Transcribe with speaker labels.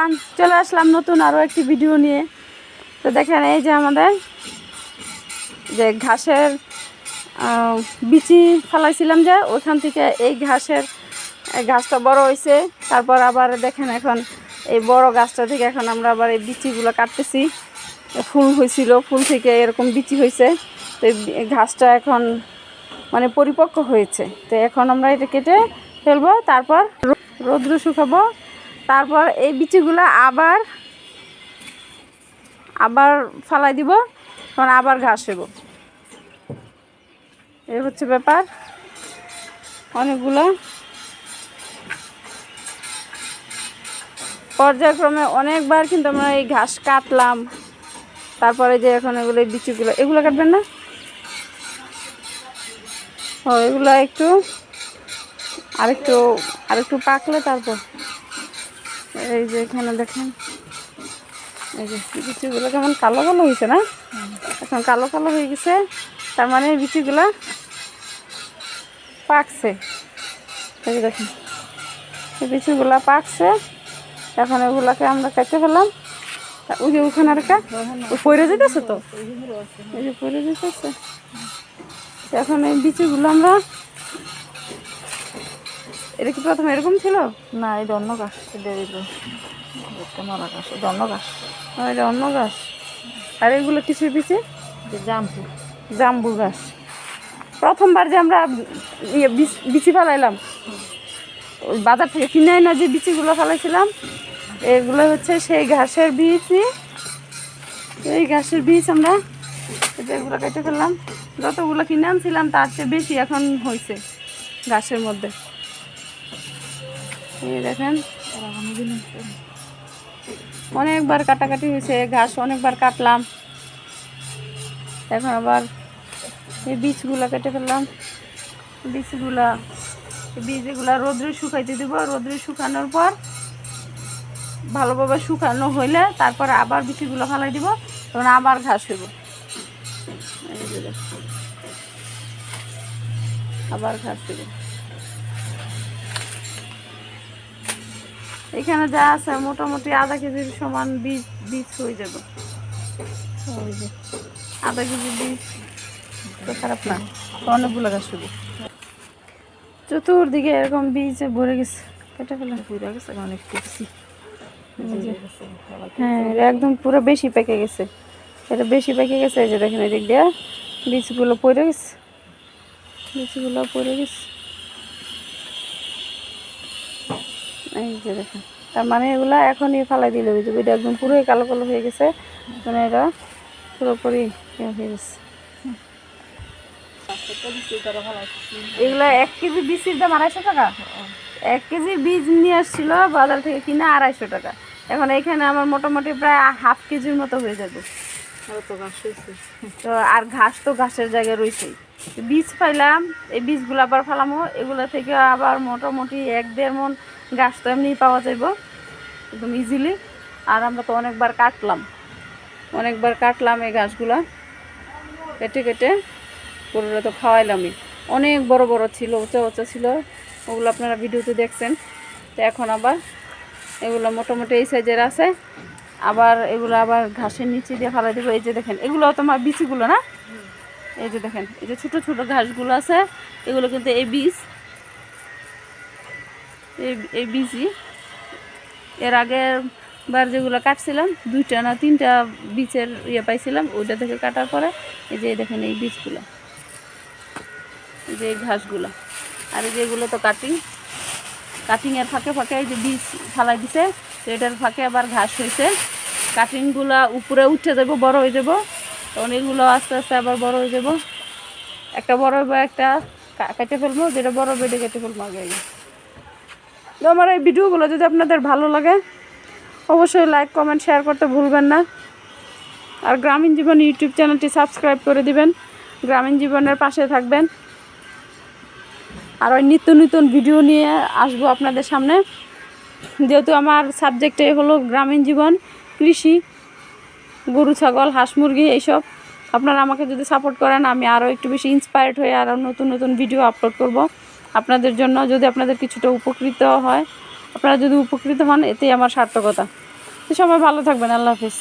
Speaker 1: Everyone, চলে আসলাম নতুন আরও একটি ভিডিও নিয়ে। তো দেখেন এই যে আমাদের যে ঘাসের বিচি ফেলাইছিলাম, যে ওইখান থেকে এই ঘাসটা বড় হয়েছে। তারপর আবার দেখেন এখন এই বড় গাছটা থেকে এখন আমরা আবার এই বিচিগুলো কাটতেছি। ফুল হয়েছিল, ফুল থেকে এরকম বিচি হয়েছে। তো এই ঘাসটা এখন মানে পরিপক্ক হয়েছে। তো এখন আমরা এটা কেটে ফেলবো, তারপর রৌদ্র শুকাবো। তারপর এই বিচিগুলো আবার ফালাই দিব, তখন আবার ঘাস হইব। এই হচ্ছে ব্যাপার। অনেকগুলো পর্যায়ক্রমে অনেকবার কিন্তু আমরা এই ঘাস কাটলাম। তারপরে যে এখন এগুলো এগুলো কাটবেন না, ও এগুলো আরেকটু পাকলে তারপর এই যে এখানে দেখেন এই যে বিচিগুলো কেমন কালো কালো হয়েছে না, এখন কালো কালো হয়ে গেছে। তার মানে বিচিগুলা পাকছে। এই যে দেখেন এই বিচিগুলা পাকছে। এখন এগুলাকে আমরা কেটে ফেললাম। ওই যে ওখানে আরেকটা পড়ে যেতেছে, তো এই যে পড়ে যেতেছে। এখন এই বিচিগুলো আমরা, এটা কি প্রথমে এরকম ছিল
Speaker 2: না, এটা অন্য গাছ। মারা গাছ, এটা অন্য গাছ।
Speaker 1: এটা অন্য গাছ। আর এগুলো কিছু বিচি জাম্বু গাছ। প্রথমবার যে আমরা বিচি ফেলাইলাম, ওই বাজার থেকে কিনে না যে বিচিগুলো ফেলাইছিলাম, এগুলো হচ্ছে সেই ঘাসের বিচি। এই ঘাসের বীজ আমরা এগুলো কেটে ফেললাম। যতগুলো কিনে আনছিলাম তার চেয়ে বেশি এখন হয়েছে ঘাসের মধ্যে। এই দেখেন অনেকবার কাটাকাটি হয়েছে, ঘাস অনেকবার কাটলাম। এখন আবার এই বীজগুলো কেটে ফেললাম। বীজগুলা রোদ্রে শুকাইতে দিব। রোদ্রে শুকানোর পর ভালোভাবে শুকানো হইলে তারপর আবার বীজগুলো ফেলাই দিব, তখন আবার ঘাস হইব। আবার ঘাস হইব। এখানে যা আছে মোটামুটি আধা কেজির সমান বীজ হয়ে যাবে। আধা কেজি বীজ তো খারাপ না, অনেকগুলো ঘাস হইব। চতুর্দিকে এরকম বীজ ভরে গেছে, কেটে ফেলে
Speaker 2: পুরা গেছে অনেক বেশি।
Speaker 1: হ্যাঁ, এটা একদম পুরো বেশি পেকে গেছে। এটা বেশি পেকে গেছে। এই যে দেখেন এদিক দিয়ে বীজগুলো পড়ে গেছে, এই যে দেখেন। তার মানে এগুলা এখনই ফালাই দিলে হয়ে যাবে। এটা একদম পুরোই কালো কালো হয়ে গেছে, মানে এটা পুরোপুরি হয়ে গেছে। এগুলা 1 কেজি বীজের দাম 250 টাকা। 1 কেজি বীজ নিয়ে আসছিল বাজার থেকে কিনে 250 টাকা। এখন এখানে আমার মোটামুটি প্রায় হাফ কেজির মতো হয়ে যাবে। তো আর ঘাস তো ঘাসের জায়গায় রয়েছেই। বীজ পাইলাম, এই বীজগুলো আবার ফেলামো। এগুলো থেকে আবার মোটামুটি 1-1.5 মণ ঘাস তো এমনি পাওয়া যাইব একদম ইজিলি। আর আমরা তো অনেকবার কাটলাম এই ঘাসগুলা। কেটে গরুরা তো খাওয়াইলামই। অনেক বড় বড় ছিল, উঁচা ছিল, ওগুলো আপনারা ভিডিওতে দেখছেন। তো এখন আবার এগুলো মোটামুটি এই সাইজের আছে। আবার এগুলো আবার ঘাসের নিচে দিয়ে ফেলাই দেবো। এই যে দেখেন এগুলো তোমার বিচিগুলো না, এই যে দেখেন এই যে ছোট ছোট ঘাসগুলো আছে, এগুলো কিন্তু এই বীজই। এর আগের বার যেগুলো কাটছিলাম 2টা না 3টা বীজের পাইছিলাম, ওইটা থেকে কাটার পরে এই যে দেখেন এই বীজগুলো, এই যে এই ঘাসগুলো। আর এই যেগুলো তো কাটিংয়ের ফাঁকে এই যে বীজ ফালাই দিছে, তো এটার ফাঁকে আবার ঘাস হয়েছে। কাটিংগুলো উপরে উঠে যাবো, বড় হয়ে যাব, তখন এগুলো আস্তে আস্তে আবার বড় হয়ে যাব। একটা বড় হবে, একটা কেটে ফেলবো, যেটা বড় বেডে কেটে ফেলবো আগে। তো আমার এই ভিডিওগুলো যদি আপনাদের ভালো লাগে অবশ্যই লাইক কমেন্ট শেয়ার করতে ভুলবেন না। আর গ্রামীণ জীবন ইউটিউব চ্যানেলটি সাবস্ক্রাইব করে দিবেন, গ্রামীণ জীবনের পাশে থাকবেন। আর ওই নিত্য নতুন ভিডিও নিয়ে আসবো আপনাদের সামনে। যেহেতু আমার সাবজেক্টে হলো গ্রামীণ জীবন, কৃষি, গরু ছাগল হাঁস মুরগি এইসব। আপনারা আমাকে যদি সাপোর্ট করেন, আমি আরও একটু বেশি ইন্সপায়ার্ড হয়ে আরও নতুন ভিডিও আপলোড করব আপনাদের জন্য। যদি আপনাদের কিছুটা উপকৃত হয়, আপনারা যদি উপকৃত হন, এতেই আমার সার্থকতা। তো সবাই ভালো থাকবেন, আল্লাহ হাফিজ।